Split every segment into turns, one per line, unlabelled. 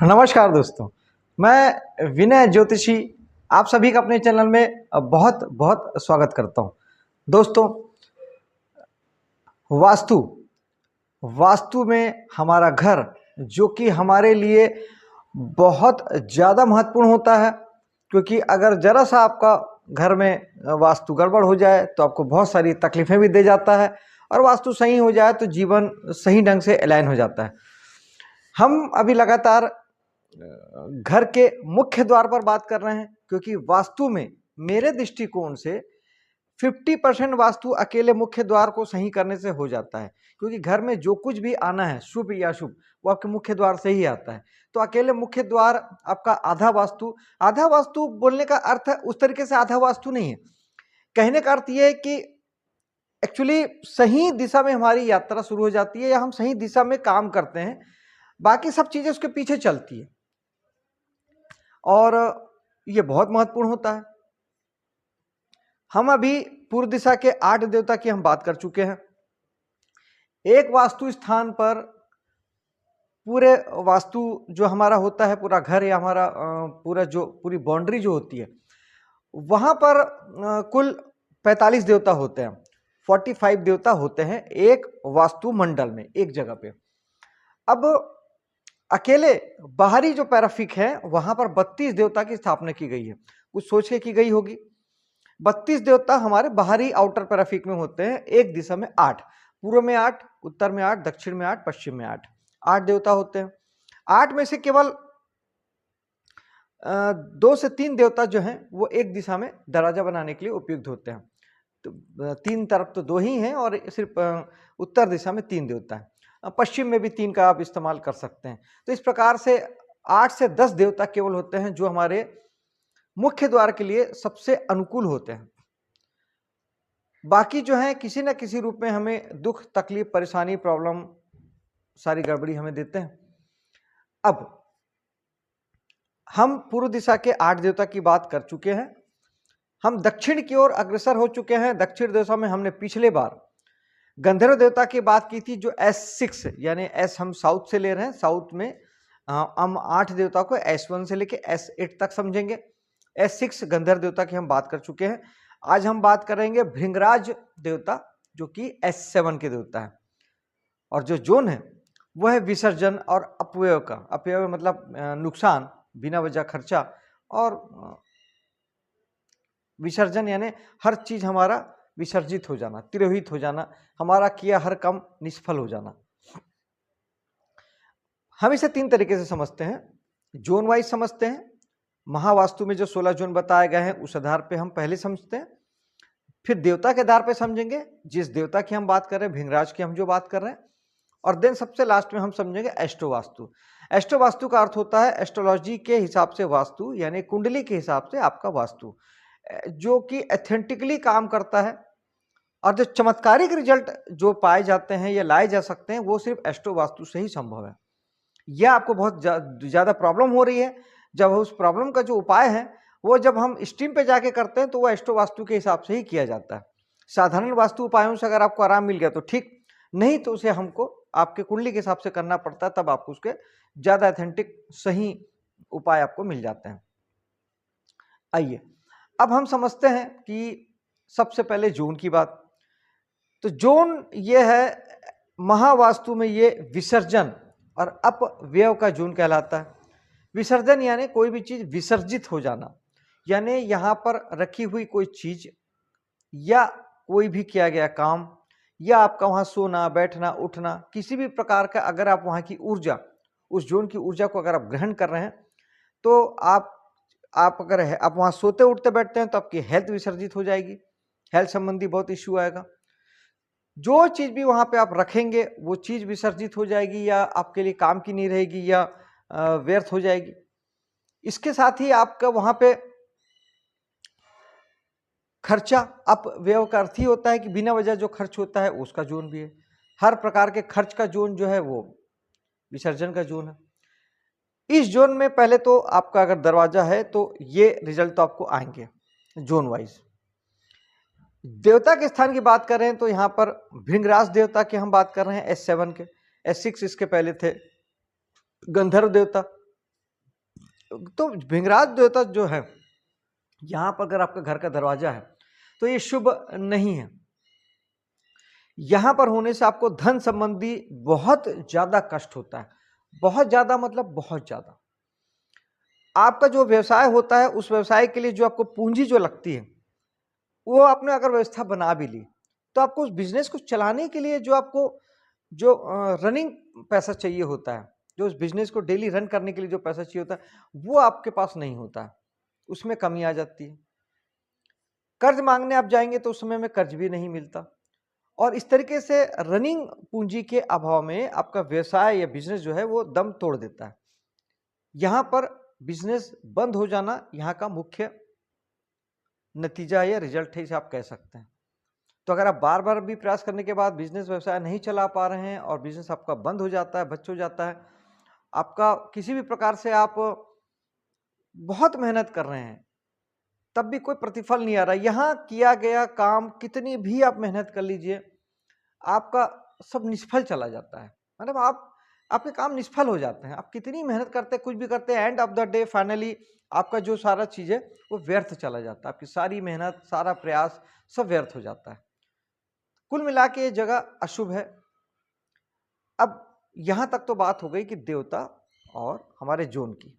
नमस्कार दोस्तों, मैं विनय ज्योतिषी आप सभी का अपने चैनल में बहुत बहुत स्वागत करता हूं। दोस्तों, वास्तु वास्तु में हमारा घर जो कि हमारे लिए बहुत ज़्यादा महत्वपूर्ण होता है, क्योंकि अगर ज़रा सा आपका घर में वास्तु गड़बड़ हो जाए तो आपको बहुत सारी तकलीफ़ें भी दे जाता है, और वास्तु सही हो जाए तो जीवन सही ढंग से अलाइन हो जाता है। हम अभी लगातार घर के मुख्य द्वार पर बात कर रहे हैं, क्योंकि वास्तु में मेरे दृष्टिकोण से 50% वास्तु अकेले मुख्य द्वार को सही करने से हो जाता है, क्योंकि घर में जो कुछ भी आना है शुभ या शुभ वो आपके मुख्य द्वार से ही आता है। तो अकेले मुख्य द्वार आपका आधा वास्तु बोलने का अर्थ उस तरीके से आधा वास्तु नहीं है। कहने का अर्थ ये है कि एक्चुअली सही दिशा में हमारी यात्रा शुरू हो जाती है, या हम सही दिशा में काम करते हैं, बाकी सब चीजें उसके पीछे चलती है, और ये बहुत महत्वपूर्ण होता है। हम अभी पूर्व दिशा के 8 देवता की हम बात कर चुके हैं। एक वास्तु स्थान पर पूरे वास्तु जो हमारा होता है, पूरा घर या हमारा पूरी बाउंड्री जो होती है, वहां पर कुल 45 देवता होते हैं, 45 देवता होते हैं एक वास्तु मंडल में, एक जगह पे। अब अकेले बाहरी जो पैराफिक है वहां पर 32 देवता की स्थापना की गई है। कुछ सोच के की गई होगी। 32 देवता हमारे बाहरी आउटर पैराफिक में होते हैं, एक दिशा में 8, पूर्व में 8, उत्तर में 8, दक्षिण में 8, पश्चिम में 8 देवता होते हैं। 8 में से केवल 2 से 3 देवता जो हैं वो एक दिशा में दरवाजा बनाने के लिए उपयुक्त होते हैं। तो 3 तरफ तो 2 ही हैं, और सिर्फ उत्तर दिशा में 3 देवता हैं। पश्चिम में भी 3 का आप इस्तेमाल कर सकते हैं। तो इस प्रकार से 8 से 10 देवता केवल होते हैं जो हमारे मुख्य द्वार के लिए सबसे अनुकूल होते हैं। बाकी जो है किसी न किसी रूप में हमें दुख, तकलीफ, परेशानी, प्रॉब्लम, सारी गड़बड़ी हमें देते हैं। अब हम पूर्व दिशा के 8 देवता की बात कर चुके हैं। हम दक्षिण की ओर अग्रसर हो चुके हैं। दक्षिण दिशा में हमने पिछले बार गंधर्व देवता की बात की थी, जो S6 यानी S हम साउथ से ले रहे हैं। साउथ में हम 8 देवता को S1 से लेके S8 तक समझेंगे। S6 गंधर्व देवता की हम बात कर चुके हैं। आज हम बात करेंगे भृंगराज देवता, जो कि S7 के देवता है, और जो जोन है वो है विसर्जन और अपव्यय का। अपव्यय मतलब नुकसान, बिना वजह खर्चा, और विसर्जन यानी हर चीज हमारा विसर्जित हो जाना, तिरोहित हो जाना, हमारा किया हर काम निष्फल हो जाना। हम इसे 3 तरीके से समझते हैं। जोन वाइज समझते हैं। महावास्तु में जो 16 जोन बताए गए हैं उस आधार पे हम पहले समझते हैं, फिर देवता के आधार पे समझेंगे, जिस देवता की हम बात कर रहे हैं, भृंगराज की हम जो बात कर रहे हैं, और देन सबसे लास्ट में हम समझेंगे एस्ट्रो वास्तु। एस्ट्रो वास्तु का अर्थ होता है एस्ट्रोलॉजी के हिसाब से वास्तु, यानी कुंडली के हिसाब से आपका वास्तु, जो कि एथेंटिकली काम करता है, और जो चमत्कारिक रिजल्ट जो पाए जाते हैं या लाए जा सकते हैं वो सिर्फ एस्ट्रो वास्तु से ही संभव है। यह आपको बहुत ज्यादा प्रॉब्लम हो रही है, जब उस प्रॉब्लम का जो उपाय है वो जब हम स्ट्रीम पे जाके करते हैं तो वो एस्ट्रो वास्तु के हिसाब से ही किया जाता है। साधारण वास्तु उपायों से अगर आपको आराम मिल गया तो ठीक, नहीं तो उसे हमको आपके कुंडली के हिसाब से करना पड़ता है, तब आपको उसके ज्यादा ऑथेंटिक सही उपाय आपको मिल जाते हैं। आइए अब हम समझते हैं कि सबसे पहले जोन की बात। तो जोन ये है महावास्तु में, ये विसर्जन और अपव्यय का जोन कहलाता है। विसर्जन यानी कोई भी चीज विसर्जित हो जाना, यानी यहां पर रखी हुई कोई चीज या कोई भी किया गया काम, या आपका वहां सोना, बैठना, उठना, किसी भी प्रकार का अगर आप वहां की ऊर्जा, उस जोन की ऊर्जा को अगर आप ग्रहण कर रहे हैं, तो आप अगर आप वहां सोते उठते बैठते हैं तो आपकी हेल्थ विसर्जित हो जाएगी, हेल्थ संबंधी बहुत इश्यू आएगा। जो चीज भी वहां पे आप रखेंगे वो चीज विसर्जित हो जाएगी, या आपके लिए काम की नहीं रहेगी, या व्यर्थ हो जाएगी। इसके साथ ही आपका वहां पे खर्चा, अपव्यय का अर्थ ही होता है कि बिना वजह जो खर्च होता है उसका जोन भी है। हर प्रकार के खर्च का जोन जो है वो विसर्जन का जोन है। इस जोन में पहले तो आपका अगर दरवाजा है तो ये रिजल्ट तो आपको आएंगे जोन वाइज। देवता के स्थान की बात कर रहे हैं तो यहां पर भृंगराज देवता की हम बात कर रहे हैं S7 के। S6 इसके पहले थे गंधर्व देवता, तो भृंगराज देवता जो है, यहाँ पर अगर आपका घर का दरवाजा है तो ये शुभ नहीं है। यहाँ पर होने से आपको धन संबंधी बहुत ज़्यादा कष्ट होता है। बहुत ज़्यादा मतलब बहुत ज़्यादा। आपका जो व्यवसाय होता है उस व्यवसाय के लिए जो आपको पूंजी जो लगती है, वो आपने अगर व्यवस्था बना भी ली तो आपको उस बिजनेस को चलाने के लिए जो आपको जो रनिंग पैसा चाहिए होता है, जो उस बिजनेस को डेली रन करने के लिए जो पैसा चाहिए होता है, वो आपके पास नहीं होता है, उसमें कमी आ जाती है। कर्ज मांगने आप जाएंगे तो उस समय में कर्ज भी नहीं मिलता, और इस तरीके से रनिंग पूंजी के अभाव में आपका व्यवसाय या बिजनेस जो है वो दम तोड़ देता है। यहाँ पर बिजनेस बंद हो जाना यहाँ का मुख्य नतीजा या रिजल्ट है, इसे आप कह सकते हैं। तो अगर आप बार बार भी प्रयास करने के बाद बिजनेस व्यवसाय नहीं चला पा रहे हैं और बिजनेस आपका बंद हो जाता है, बच हो जाता है, आपका किसी भी प्रकार से आप बहुत मेहनत कर रहे हैं तब भी कोई प्रतिफल नहीं आ रहा, यहाँ किया गया काम कितनी भी आप मेहनत कर लीजिए आपका सब निष्फल चला जाता है। मतलब आपके काम निष्फल हो जाते हैं। आप कितनी मेहनत करते हैं, कुछ भी करते हैं, end of the day finally आपका जो सारा चीज़ है वो व्यर्थ चला जाता है। आपकी सारी मेहनत, सारा प्रयास सब व्यर्थ हो जाता है। कुल मिला के ये जगह अशुभ है। अब यहाँ तक तो बात हो गई कि देवता और हमारे जोन की।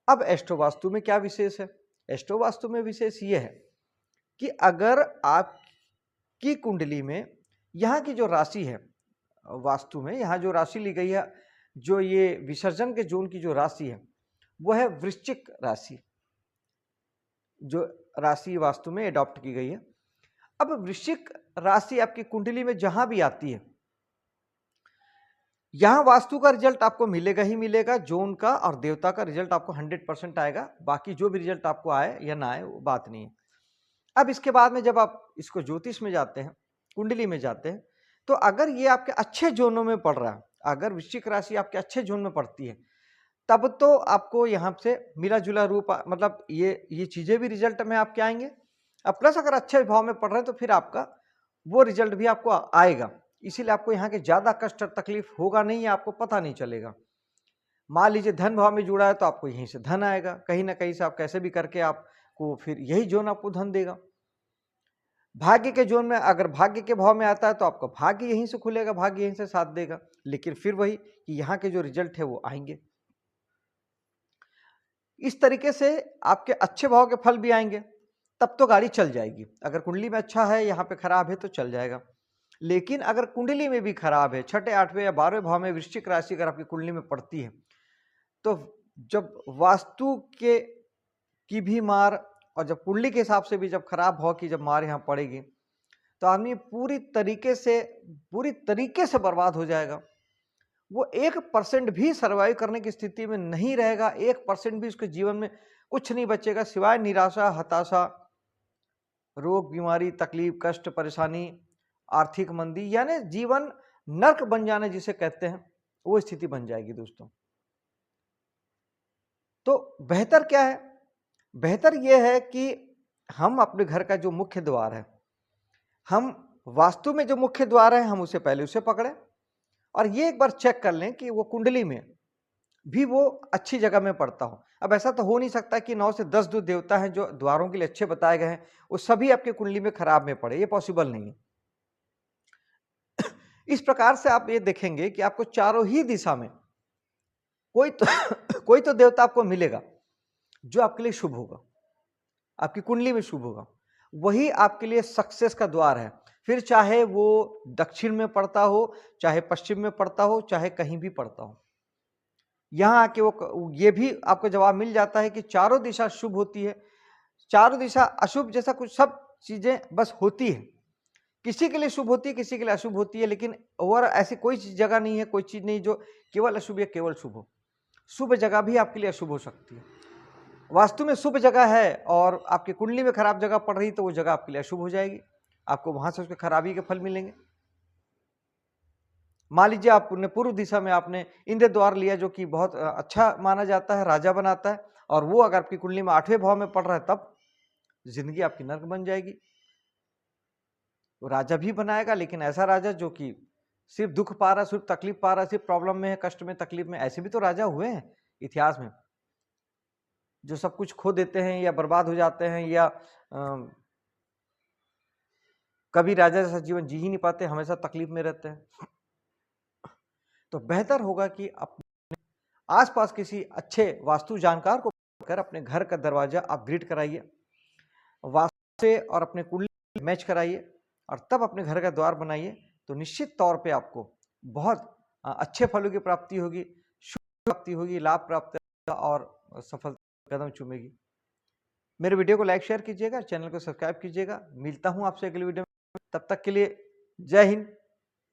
अब एस्ट्रो वास्तु में क्या विशेष है? एस्ट्रो वास्तु में विशेष ये है कि अगर आपकी कुंडली में यहाँ की जो राशि है, वास्तु में यहाँ जो राशि ली गई है, जो ये विसर्जन के जोन की जो राशि है वो है वृश्चिक राशि, जो राशि वास्तु में अडॉप्ट की गई है। अब वृश्चिक राशि आपकी कुंडली में जहां भी आती है, यहां वास्तु का रिजल्ट आपको मिलेगा ही मिलेगा, जोन का और देवता का रिजल्ट आपको 100% आएगा। बाकी जो भी रिजल्ट आपको आए या ना आए वो बात नहीं है। अब इसके बाद में जब आप इसको ज्योतिष में जाते हैं, कुंडली में जाते हैं, तो अगर ये आपके अच्छे जोनों में पड़ रहा है, अगर वृश्चिक राशि आपके अच्छे जोन में पड़ती है, तब तो आपको यहाँ से मिला जुला रूप, मतलब ये चीजें भी रिजल्ट में आपके आएंगे। अब प्लस अगर अच्छे भाव में पड़ रहे हैं तो फिर आपका वो रिजल्ट भी आपको आएगा। इसीलिए आपको यहाँ के ज्यादा कष्ट और तकलीफ होगा नहीं, या आपको पता नहीं चलेगा। मान लीजिए धन भाव में जुड़ा है तो आपको यहीं से धन आएगा, कहीं ना कहीं से आप कैसे भी करके आपको फिर यही जोन आपको धन देगा। भाग्य के जोन में अगर भाग्य के भाव में आता है तो आपका भाग्य यहीं से खुलेगा, भाग्य यहीं से साथ देगा। लेकिन फिर वही कि यहाँ के जो रिजल्ट है वो आएंगे। इस तरीके से आपके अच्छे भाव के फल भी आएंगे, तब तो गाड़ी चल जाएगी। अगर कुंडली में अच्छा है, यहाँ पे खराब है तो चल जाएगा। लेकिन अगर कुंडली में भी खराब है, छठे, आठवें या 12वें भाव में वृश्चिक राशि अगर आपकी कुंडली में पड़ती है, तो जब वास्तु की भी मार और जब कुंडली के हिसाब से भी जब खराब भाव की जब मार यहाँ पड़ेगी, तो आदमी पूरी तरीके से बर्बाद हो जाएगा। वो 1% भी सर्वाइव करने की स्थिति में नहीं रहेगा। 1% भी उसके जीवन में कुछ नहीं बचेगा सिवाय निराशा, हताशा, रोग, बीमारी, तकलीफ, कष्ट, परेशानी, आर्थिक मंदी, यानी जीवन नर्क बन जाना जिसे कहते हैं, वो स्थिति बन जाएगी दोस्तों। तो बेहतर क्या है? बेहतर यह है कि हम अपने घर का जो मुख्य द्वार है, हम वास्तु में जो मुख्य द्वार है, हम उसे पहले उसे पकड़ें और ये एक बार चेक कर लें कि वो कुंडली में भी वो अच्छी जगह में पड़ता हो। अब ऐसा तो हो नहीं सकता कि 9 से 10 जो देवता हैं जो द्वारों के लिए अच्छे बताए गए हैं वो सभी आपके कुंडली में खराब में पड़े, ये पॉसिबल नहीं है। इस प्रकार से आप ये देखेंगे कि आपको चारों ही दिशा में कोई तो देवता आपको मिलेगा जो आपके लिए शुभ होगा, आपकी कुंडली में शुभ होगा, वही आपके लिए सक्सेस का द्वार है। फिर चाहे वो दक्षिण में पड़ता हो, चाहे पश्चिम में पड़ता हो, चाहे कहीं भी पड़ता हो, यहां आके वो ये भी आपको जवाब मिल जाता है कि चारों दिशा शुभ होती है, चारों दिशा अशुभ जैसा कुछ सब चीजें बस होती है। किसी के लिए शुभ होती है, किसी के लिए अशुभ होती है, लेकिन और ऐसी कोई जगह नहीं है, कोई चीज नहीं जो केवल अशुभ या केवल शुभ हो। शुभ जगह भी आपके लिए अशुभ हो सकती है। वास्तु में शुभ जगह है और आपकी कुंडली में खराब जगह पड़ रही तो वो जगह आपके लिए अशुभ हो जाएगी, आपको वहां से उसके खराबी के फल मिलेंगे। मान लीजिए आपने पूर्व दिशा में आपने इंद्र द्वार लिया जो कि बहुत अच्छा माना जाता है, राजा बनाता है, और वो अगर आपकी कुंडली में 8वें भाव में पड़ रहा है तब जिंदगी आपकी नर्क बन जाएगी। तो राजा भी बनाएगा, लेकिन ऐसा राजा जो कि सिर्फ दुख पा रहा, सिर्फ तकलीफ पा रहा, सिर्फ प्रॉब्लम में है, कष्ट में, तकलीफ में, ऐसे भी तो राजा हुए हैं इतिहास में। जो सब कुछ खो देते हैं या बर्बाद हो जाते हैं या कभी राजा जैसा जीवन जी ही नहीं पाते, हमेशा तकलीफ में रहते हैं। तो बेहतर होगा कि अपने आसपास किसी अच्छे वास्तु जानकार को कर अपने घर का दरवाजा अपग्रेड कराइए, वास्तु से और अपने कुंडली मैच कराइए और तब अपने घर का द्वार बनाइए। तो निश्चित तौर पे आपको बहुत अच्छे फलों की प्राप्ति होगी, शुभ प्राप्ति होगी, लाभ प्राप्त होगा और सफलता कदम चूमेगी। मेरे वीडियो को लाइक शेयर कीजिएगा, चैनल को सब्सक्राइब कीजिएगा। मिलता हूं आपसे अगली वीडियो में, तब तक के लिए जय हिंद,